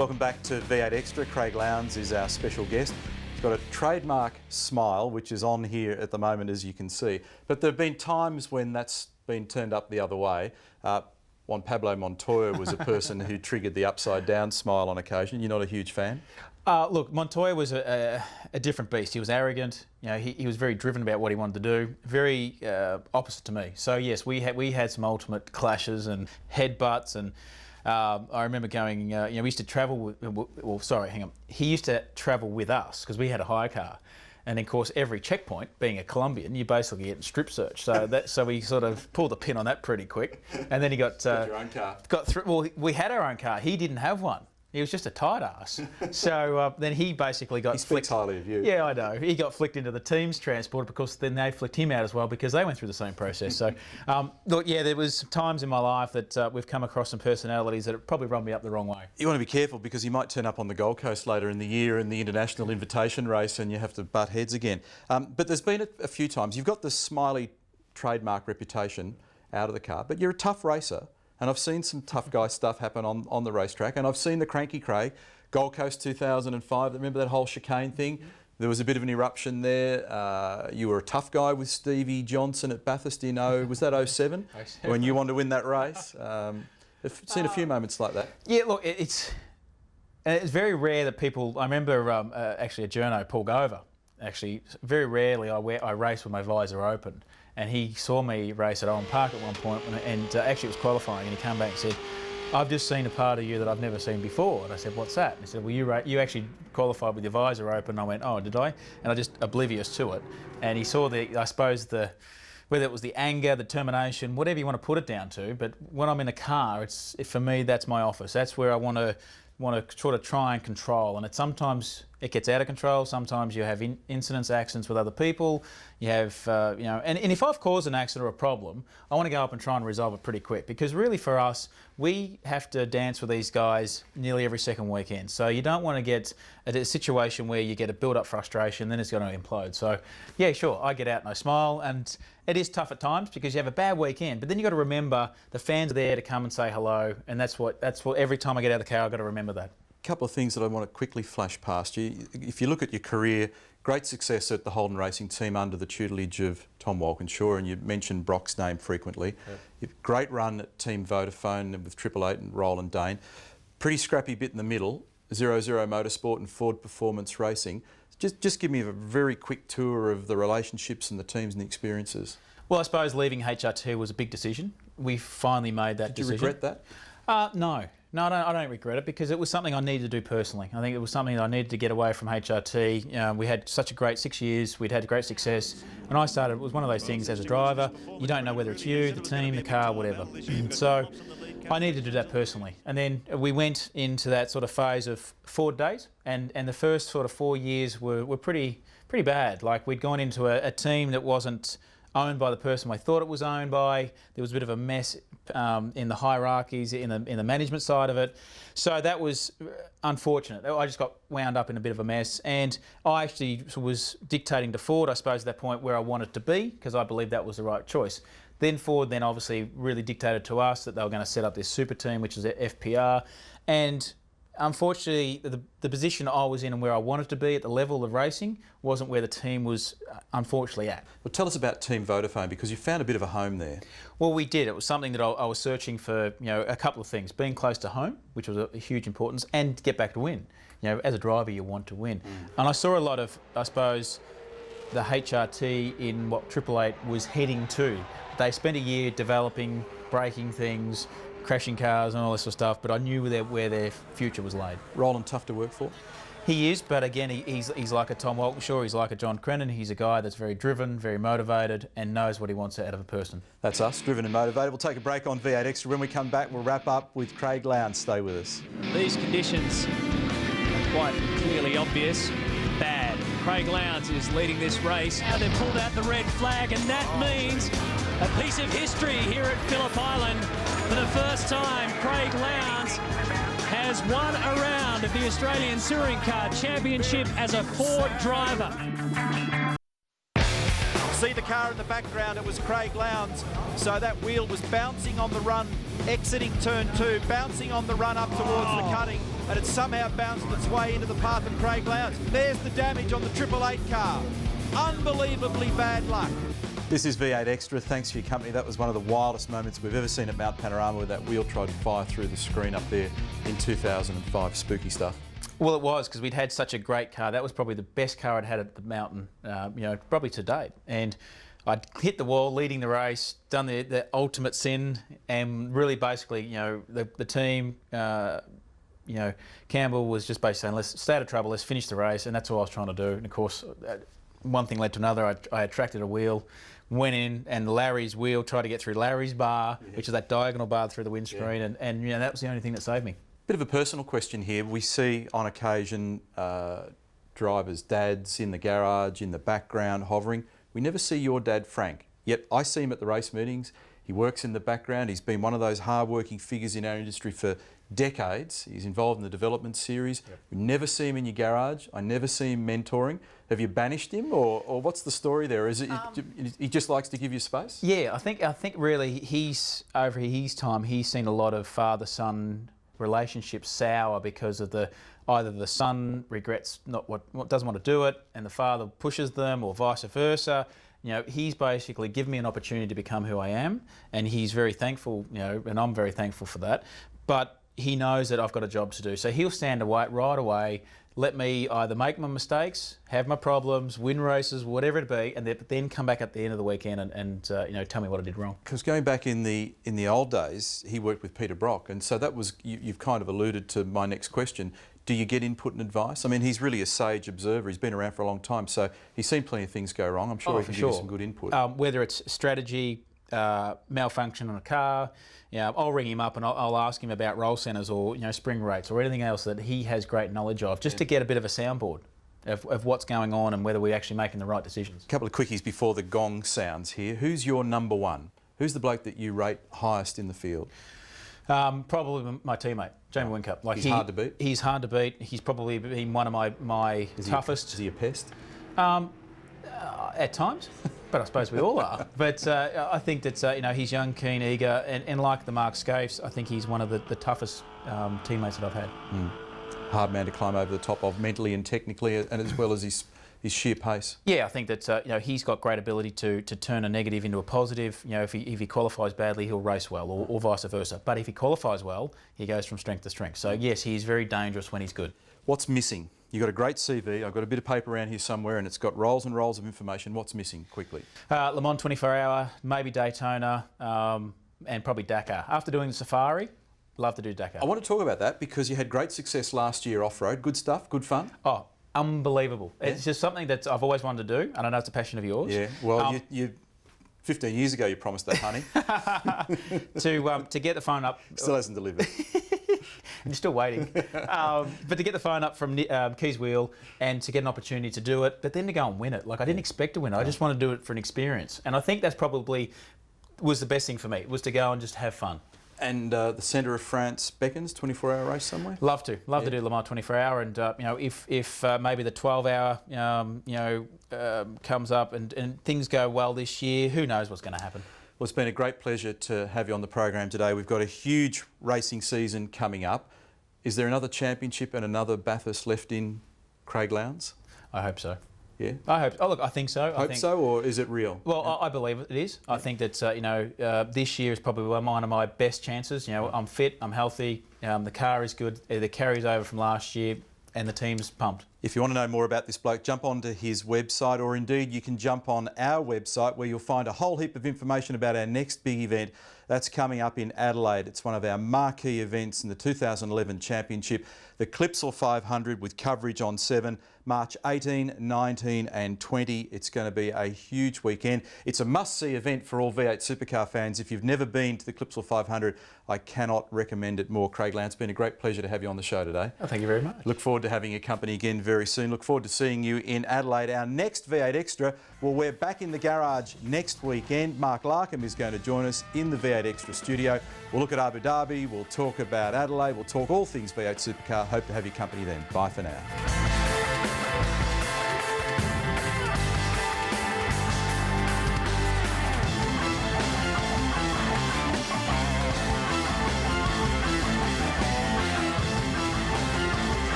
Welcome back to V8 Extra. Craig Lowndes is our special guest. He's got a trademark smile, which is on here at the moment, as you can see. But there have been times when that's been turned up the other way. Juan Pablo Montoya was a person who triggered the upside-down smile on occasion. You're not a huge fan? Look, Montoya was a different beast. He was arrogant. You know, he was very driven about what he wanted to do. Very opposite to me. So yes, we had some ultimate clashes and headbutts, and I remember going. You know, we used to travel with. Well, sorry, hang on. He used to travel with us because we had a hire car. And of course, every checkpoint, being a Colombian, you basically get strip searched. So we sort of pulled the pin on that pretty quick. And then he got your own car. Got through. Well, we had our own car. He didn't have one. He was just a tight ass. So then he basically got flicked. He speaks highly of you. Yeah, I know. He got flicked into the team's transport because then they flicked him out as well because they went through the same process. So look, yeah, there was times in my life that we've come across some personalities that have probably run me up the wrong way. You want to be careful because he might turn up on the Gold Coast later in the year in the International Invitation race and you have to butt heads again. But there's been a few times. You've got the smiley trademark reputation out of the car, but you're a tough racer. And I've seen some tough guy stuff happen on the racetrack, and I've seen the cranky Craig, Gold Coast 2005. Remember that whole chicane thing? There was a bit of an eruption there. You were a tough guy with Stevie Johnson at Bathurst in was that 07? When you wanted to win that race? I've seen a few moments like that. Yeah, look, it's very rare that people. I remember actually a journo, Paul Gover. Actually, very rarely I race with my visor open. And he saw me race at Owen Park at one point, and actually it was qualifying, and he came back and said, "I've just seen a part of you that I've never seen before." And I said, "What's that?" And he said, "Well, you actually qualified with your visor open." And I went, "Oh, did I?" And I just oblivious to it. And he saw I suppose whether it was the anger, the determination, whatever you want to put it down to. But when I'm in a car, for me, that's my office. That's where I want to sort of try and control. And sometimes it gets out of control. Sometimes you have incidents, accidents with other people. You have, you know, and if I've caused an accident or a problem, I want to go up and try and resolve it pretty quick, because really for us, we have to dance with these guys nearly every second weekend. So you don't want to get a situation where you get a build-up frustration, then it's going to implode. So yeah, sure, I get out and I smile, and it is tough at times because you have a bad weekend, but then you got to remember the fans are there to come and say hello, and that's what every time I get out of the car, I've got to remember that. A couple of things that I want to quickly flash past you. If you look at your career, great success at the Holden Racing team under the tutelage of Tom Walkinshaw, and you mentioned Brock's name frequently. Yep. Great run at Team Vodafone with 888 and Roland Dane. Pretty scrappy bit in the middle, 00 Motorsport and Ford Performance Racing. Just give me a very quick tour of the relationships and the teams and the experiences. Well, I suppose leaving HRT was a big decision. We finally made that decision. Did you regret that? No. No, I don't regret it, because it was something I needed to do personally. I think it was something that I needed to get away from HRT. We had such a great 6 years, we'd had great success. When I started, it was one of those things as a driver, you don't know whether it's you, the team, the car, whatever. So I needed to do that personally. And then we went into that sort of phase of Ford days, and the first sort of 4 years were pretty bad. Like, we'd gone into a team that wasn't owned by the person I thought it was owned by. There was a bit of a mess in the hierarchies, in the management side of it. So that was unfortunate. I just got wound up in a bit of a mess, and I actually was dictating to Ford, I suppose, at that point where I wanted to be, because I believed that was the right choice. Then Ford then obviously really dictated to us that they were going to set up this super team, which is FPR, and unfortunately, the position I was in and where I wanted to be at the level of racing wasn't where the team was unfortunately at. Well, tell us about Team Vodafone, because you found a bit of a home there. Well, we did. It was something that I was searching for, you know, a couple of things. Being close to home, which was a huge importance, and get back to win. You know, as a driver, you want to win. And I saw a lot of, I suppose, the HRT in what 888 was heading to. They spent a year developing, breaking things, crashing cars and all this sort of stuff, but I knew where their future was laid. Roland tough to work for? He is, but again, he's like a Tom Walkinshaw, he's like a John Crennan. He's a guy that's very driven, very motivated, and knows what he wants out of a person. That's us, driven and motivated. We'll take a break on V8 Extra. When we come back, we'll wrap up with Craig Lowndes. Stay with us. These conditions are quite clearly obvious. Bad. Craig Lowndes is leading this race. Now they've pulled out the red flag, and that means a piece of history here at Phillip Island. For the first time, Craig Lowndes has won a round of the Australian Touring Car Championship as a Ford driver. See the car in the background, it was Craig Lowndes. So that wheel was bouncing on the run, exiting turn 2, bouncing on the run up towards the cutting. and it somehow bounced its way into the path of Craig Lowndes. There's the damage on the 888 car. Unbelievably bad luck. This is V8 Extra. Thanks for your company. That was one of the wildest moments we've ever seen at Mount Panorama, where that wheel tried to fire through the screen up there in 2005. Spooky stuff. Well, it was, because we'd had such a great car. That was probably the best car I'd had at the mountain, you know, probably to date. And I'd hit the wall leading the race, done the ultimate sin, and really basically, you know, the team, you know, Campbell was just basically saying, let's stay out of trouble, let's finish the race, and that's all I was trying to do. And of course, one thing led to another. I attracted a wheel, went in, and Larry's wheel tried to get through Larry's bar, which is that diagonal bar through the windscreen, and you know, that was the only thing that saved me. Bit of a personal question here. We see on occasion drivers' dads in the garage, in the background, hovering. We never see your dad, Frank. Yet I see him at the race meetings. He works in the background. He's been one of those hard-working figures in our industry for decades. He's involved in the development series. Yep. We never see him in your garage. I never see him mentoring. Have you banished him, or what's the story there? Is it he just likes to give you space? Yeah, I think really he's over his time. He's seen a lot of father-son relationships sour because of either the son regrets what doesn't want to do it, and the father pushes them, or vice versa. You know, he's basically given me an opportunity to become who I am, and he's very thankful. You know, and I'm very thankful for that. But he knows that I've got a job to do, so he'll stand away right away. Let me either make my mistakes, have my problems, win races, whatever it be, and then come back at the end of the weekend and you know, tell me what I did wrong. Because going back in the old days, he worked with Peter Brock, and so that was you've kind of alluded to my next question. Do you get input and advice? I mean, he's really a sage observer. He's been around for a long time, so he's seen plenty of things go wrong. I'm sure he can give you some good input. Whether it's strategy, malfunction on a car, you know, I'll ring him up and I'll ask him about roll centres, or you know, spring rates, or anything else that he has great knowledge of, just to get a bit of a soundboard of what's going on and whether we're actually making the right decisions. A couple of quickies before the gong sounds here. Who's your number one? Who's the bloke that you rate highest in the field? Probably my teammate, Jamie Whincup. Like, he's hard to beat? He's hard to beat. He's probably been one of my toughest. Is he a pest? At times, but I suppose we all are. But I think that you know, he's young, keen, eager, and like the Mark Scapes, I think he's one of the toughest teammates that I've had. Hard man to climb over the top of, mentally and technically, and as well as his sheer pace. Yeah, I think that you know, he's got great ability to turn a negative into a positive. You know, if he qualifies badly, he'll race well, or vice versa. But if he qualifies well, he goes from strength to strength. So yes, he's very dangerous when he's good. What's missing? You've got a great CV. I've got a bit of paper around here somewhere, and it's got rolls and rolls of information. What's missing, quickly? Le Mans 24 hour, maybe Daytona, and probably Dakar. After doing the safari, love to do Dakar. I want to talk about that because you had great success last year off-road. Good stuff, good fun. Oh, unbelievable. Yeah. It's just something that I've always wanted to do, and I know it's a passion of yours. Yeah, well, you 15 years ago you promised that, honey. To get the phone up. Still hasn't delivered. I'm still waiting. But to get the phone up from Keys Wheel and to get an opportunity to do it, but then to go and win it. Like, I didn't expect to win it. I just wanted to do it for an experience. And I think that's probably was the best thing for me, was to go and just have fun. And the centre of France beckons, 24-hour race somewhere? Love to do Le Mans 24 hour, and you know, if maybe the 12-hour you know, comes up and things go well this year, who knows what's going to happen. Well, it's been a great pleasure to have you on the program today. We've got a huge racing season coming up. Is there another championship and another Bathurst left in Craig Lowndes? I hope so. Yeah? I hope. Oh, look, I think so. Hope so, or is it real? Well, I believe it is. Yeah. I think that you know, this year is probably one of my best chances. You know, I'm fit, I'm healthy, the car is good, it carries over from last year, and the team's pumped. If you want to know more about this bloke, jump onto his website, or indeed you can jump on our website where you'll find a whole heap of information about our next big event. That's coming up in Adelaide. It's one of our marquee events in the 2011 Championship, the Clipsal 500, with coverage on 7, March 18, 19 and 20. It's going to be a huge weekend. It's a must-see event for all V8 supercar fans. If you've never been to the Clipsal 500, I cannot recommend it more. Craig Lowndes, it's been a great pleasure to have you on the show today. Oh, thank you very much. Look forward to having your company again very soon. Look forward to seeing you in Adelaide. Our next V8 Extra, well, we're back in the garage next weekend. Mark Larkham is going to join us in the V8 Extra studio. We'll look at Abu Dhabi, we'll talk about Adelaide, we'll talk all things V8 supercar. Hope to have your company then. Bye for now.